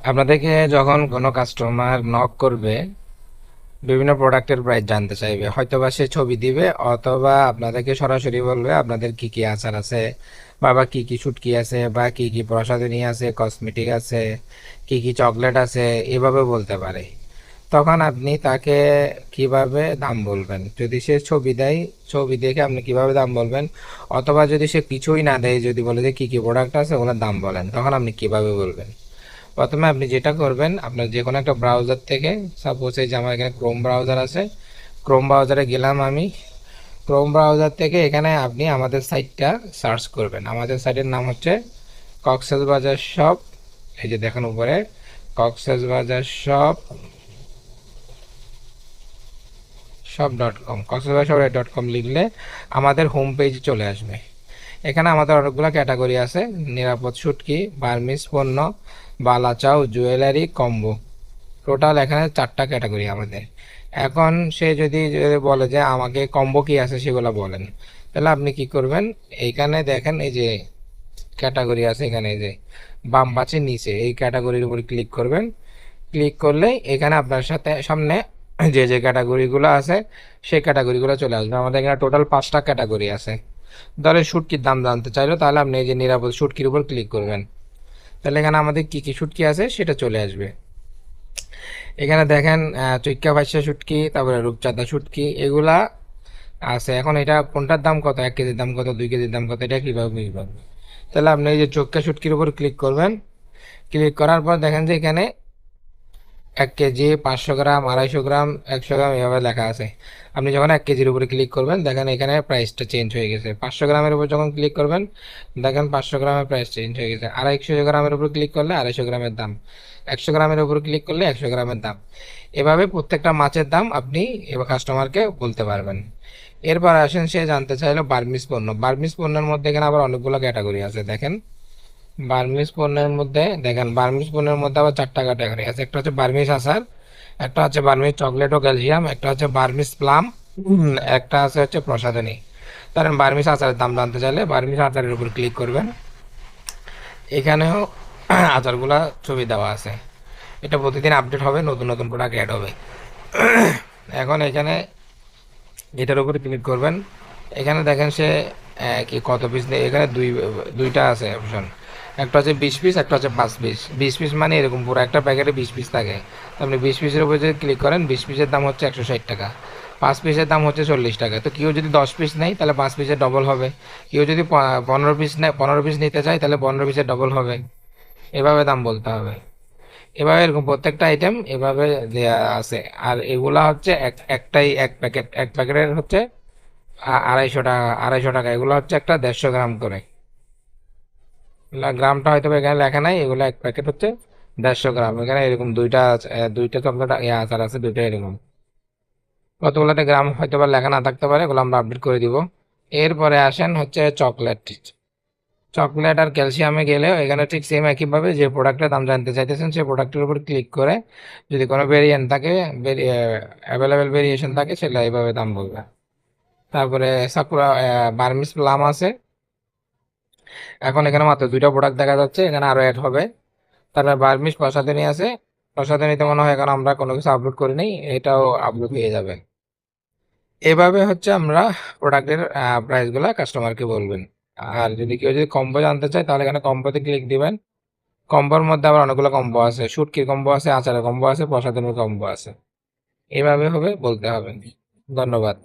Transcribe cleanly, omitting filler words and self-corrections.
আপনাদেরকে যখন কোনো কাস্টমার নক করবে বিভিন্ন প্রোডাক্টের প্রাইস জানতে চাইবে, হয়তোবা সে ছবি দিবে অথবা আপনাদেরকে সরাসরি বলবে আপনাদের কি কি আচার আছে বা কি কি শুটকি আছে বা কি কি প্রসাধনী আছে, কসমেটিক আছে, কি কি চকলেট আছে, এভাবে বলতে পারে। তখন আপনি তাকে কিভাবে দাম বলবেন? যদি সে ছবি দেয়, ছবি দেখে আপনি কিভাবে দাম বলবেন? অথবা যদি সে কিছুই না দেয়, যদি বলে যে কি কি প্রোডাক্ট আছে ওগুলোর দাম বলেন, তখন আপনি কিভাবে বলবেন? প্রথমে আপনি যেটা করবেন, আপনার যে কোনো একটা ব্রাউজার থেকে, সাপোজ এই যে আমার এখানে ক্রোম ব্রাউজার আছে, ক্রোম ব্রাউজারে গেলাম আমি। ক্রোম ব্রাউজার থেকে এখানে আপনি আমাদের সাইটটা সার্চ করবেন। আমাদের সাইটের নাম হচ্ছে কক্সবাজার শপ। এই যে দেখেন উপরে কক্সবাজার শপ shop.com, কক্সবাজার.com লিখলে আমাদের হোম পেজ চলে আসবে। এখানে আমাদের অনেকগুলো ক্যাটাগরি আছে: নিরাপদ শুটকি, বার্মিস পণ্য, বালা চাউ, জুয়েলারি, কম্বো। টোটাল এখানে 4টা ক্যাটাগরি আমাদের। এখন সে যদি বলে যে আমাকে কম্বো কি আছে সেগুলো বলেন, তাহলে আপনি কি করবেন? এইখানে দেখেন এই যে ক্যাটাগরি আছে, এখানে এই যে বাম পাশে নিচে এই ক্যাটাগরির উপর ক্লিক করবেন। ক্লিক করলে এখানে আপনার সাথে সামনে যে যে ক্যাটাগরিগুলো আছে সেই ক্যাটাগরিগুলো চলে আসবে। আমাদের এখানে টোটাল 5টা ক্যাটাগরি আছে। ধরেন শুটকির দাম জানতে চাইলো, তাহলে আপনি এই যে নিরাপদ শুটকির উপর ক্লিক করবেন, তাহলে এখানে আমাদের কি কি শুটকি আছে সেটা চলে আসবে। এখানে দেখেন চৈক্কা ভাষা শুটকি, তারপরে রূপচাঁদা শুটকি, এগুলা আছে। এখন এটা কোনটার দাম কত, 1 কেজির দাম কত, 2 কেজির দাম কত, এটা কীভাবে বুঝবেন? তাহলে আপনি এই যে চৈক্কা শুটকির উপর ক্লিক করবেন। ক্লিক করার পর দেখেন যে এখানে 1 কেজি, 500 গ্রাম, 250 গ্রাম, 100 গ্রাম এভাবে লেখা আছে। আপনি যখন 1 কেজির উপরে ক্লিক করবেন দেখেন এখানে প্রাইসটা চেঞ্জ হয়ে গেছে। 500 গ্রামের উপর যখন ক্লিক করবেন দেখেন 500 গ্রামের প্রাইস চেঞ্জ হয়ে গেছে। 250 গ্রামের উপর ক্লিক করলে 250 গ্রামের দাম, 100 গ্রামের উপর ক্লিক করলে 100 গ্রামের দাম। এভাবে প্রত্যেকটা মাছের দাম আপনি এবার কাস্টমারকে বলতে পারবেন। এরপর আসেন, সে জানতে চাইলো বার্মিস পণ্য। বার্মিস পণ্যের মধ্যে এখানে আবার অনেকগুলো ক্যাটাগরি আছে। দেখেন বার্মিস পণ্যের মধ্যে, দেখেন বার্মিস পণ্যের মধ্যে আবার 4টা ক্যাটাগরি আছে। একটা হচ্ছে বার্মিস আচার, একটা হচ্ছে বার্মিস চকলেট ও ক্যালসিয়াম, একটা হচ্ছে বার্মিস প্লাম, একটা আছে হচ্ছে প্রসাধনী। ধরেন বার্মিস আচারের দাম জানতে চাইলে বার্মিস আচারের উপর ক্লিক করবেন। এখানেও আচারগুলা ছবি দেওয়া আছে। এটা প্রতিদিন আপডেট হবে, নতুন নতুন প্রোডাক্ট অ্যাড হবে। এখন এখানে এটার উপরে ক্লিক করবেন। এখানে দেখেন সে কি কত পিস নেই, এখানে দুইটা আছে অপশন। একটা হচ্ছে 20 পিস, একটা হচ্ছে 5 পিস। 20 পিস মানে এরকম পুরো একটা প্যাকেটে 20 পিস থাকে। তো আপনি 20 পিসের উপরে যদি ক্লিক করেন, 20 পিসের দাম হচ্ছে 160 টাকা, 5 পিসের দাম হচ্ছে 40 টাকা। তো কেউ যদি 10 পিস নেয় তাহলে 5 পিসের ডবল হবে। কেউ যদি 15 পিস নেয়, 15 পিস নিতে চায় তাহলে 15 পিসের ডবল হবে। এভাবে দাম বলতে হবে। এভাবে এরকম প্রত্যেকটা আইটেম এভাবে দেয়া আছে। আর এগুলা হচ্ছে একটাই এক প্যাকেটের হচ্ছে 250 টাকা, 250 টাকা। এগুলো হচ্ছে একটা 150 গ্রাম করে। গ্রামটা হয়তো বা এখানে লেখা নাই, এগুলো এক প্যাকেট হচ্ছে 150 গ্রাম। এখানে এরকম দুইটা চকলেট আচার আছে, দুইটা এরকম। কতগুলোতে গ্রাম হয়তো বা লেখা না থাকতে পারে, এগুলো আমরা আপডেট করে দিব। এরপরে আসেন হচ্ছে চকলেট। চকলেট আর ক্যালসিয়ামে গেলেও এখানে ঠিক সেম একইভাবে যে প্রোডাক্টের দাম জানতে চাইতেছেন সেই প্রোডাক্টের উপর ক্লিক করে যদি কোনো ভেরিয়েন্ট থাকে, অ্যাভেলেবেল ভেরিয়েশন থাকে, সেটা এইভাবে দাম বলবে। তারপরে সাকুরা বার্মিস প্লাম আছে। এখন এখানে মাত্র 2টা প্রোডাক্ট দেখা যাচ্ছে, এখানে আরো অ্যাড হবে। তারপর বার্মিস প্রসাধনী আছে। প্রসাধনীতে মনে হয় এখন আমরা কোনো কিছু আপলোড করিনি, এটাও আপলোড হয়ে যাবে। এভাবে হচ্ছে আমরা প্রোডাক্টের প্রাইসগুলো কাস্টমারকে বলবেন। আর যদি কেউ যদি কম্বো জানতে চায় তাহলে এখানে কম্বোতে ক্লিক দিবেন। কম্বোর মধ্যে আবার অনেকগুলো কম্বো আছে, শুটকির কম্বো আছে, আচারের কম্বো আছে, প্রসাধনীর কম্বো আছে। এভাবে হবে বলতে হবে। ধন্যবাদ।